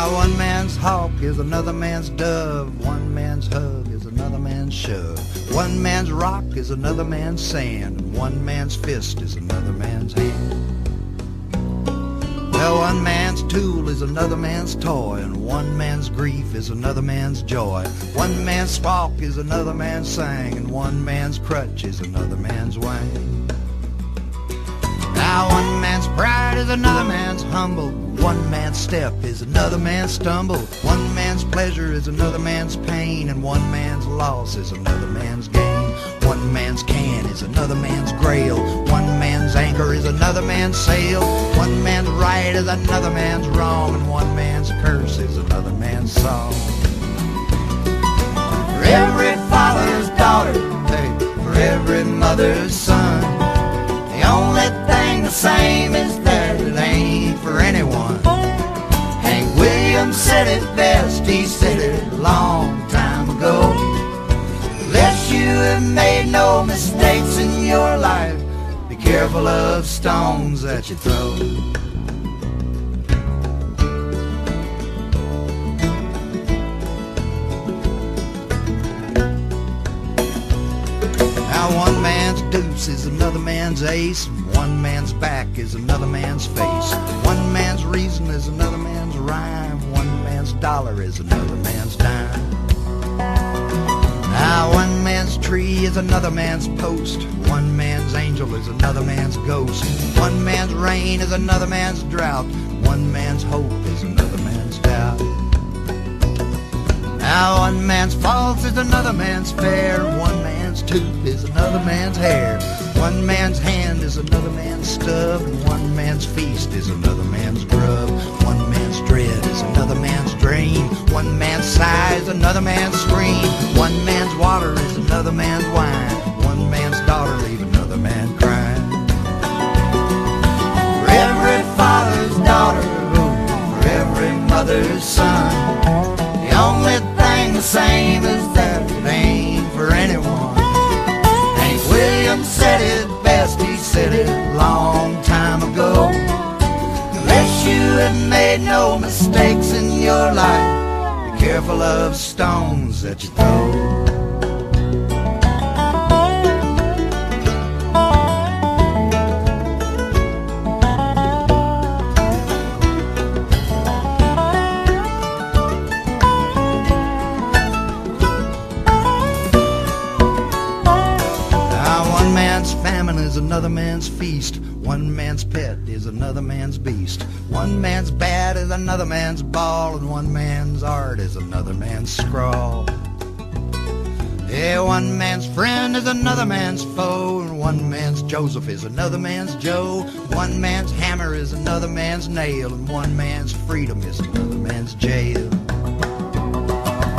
Now one man's hawk is another man's dove. One man's hug is another man's shove. One man's rock is another man's sand. One man's fist is another man's hand. Well, one man's tool is another man's toy, and one man's grief is another man's joy. One man's squawk is another man's sang, and one man's crutch is another man's wang. Now one man's pride is another man's humble. One man's step is another man's stumble. One man's pleasure is another man's pain, and one man's loss is another man's gain. One man's can is another man's grail. One man's anchor is another man's sail. One man's right is another man's wrong, and one man's curse is another man's song. For every father's daughter, hey, for every mother's son, the only thing the same is that it ain't for anyone. Hank Williams said it best, he said it a long time ago. Unless you have made no mistakes in your life, be careful of stones that you throw. Now one man's deuce is another man's ace, and one man's back is another man's face. One man's reason is another man's rhyme. One man's dollar is another man's dime. Now one man's tree is another man's post. One man's angel is another man's ghost. One man's rain is another man's drought. One man's hope is another man's doubt. Now one man's faults is another man's fair. One man's tooth is another man's hair. One man's hand is another man's stub, and one man's feast is another man's grub. One man's dread is another man's dream. One man's sigh is another man's scream. One man's water is another man's wine. One man's daughter leave another man crying. For every father's daughter, for every mother's son, the only thing the same is that it ain't for anyone. Hank Williams said it best, he said it a long time ago. Unless you have made no mistakes in your life, be careful of stones that you throw. Famine is another man's feast. One man's pet is another man's beast. One man's bat is another man's ball, and one man's art is another man's scrawl. Yeah, one man's friend is another man's foe, and one man's Joseph is another man's Joe. One man's hammer is another man's nail, and one man's freedom is another man's jail.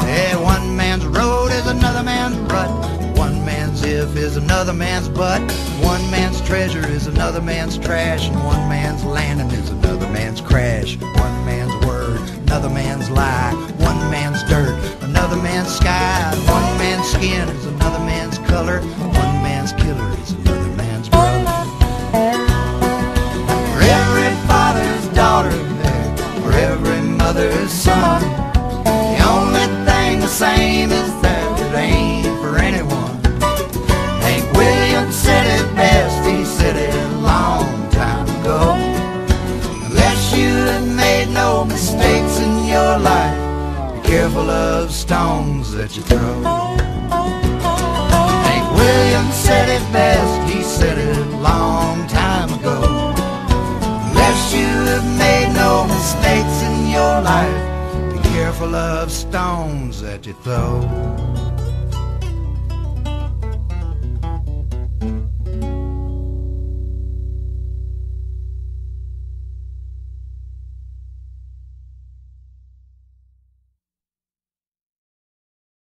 Yeah, one man's road is another man's rut. One man's if is another man's butt. One man's treasure is another man's trash, and one man's landing is another man's crash. One man's word, another man's lie. One man's dirt, another man's sky. One man's skin is another man's color. One man's killer is another man's brother. For every father's daughter, for every mother's son, the only thing the same is that it ain't for anyone. Hank Williams said it best, he said it a long time ago. Unless you have made no mistakes in your life, be careful of stones that you throw. Hank Williams said it best, he said it a long time ago. Unless you have made no mistakes in your life, be careful of stones that you throw.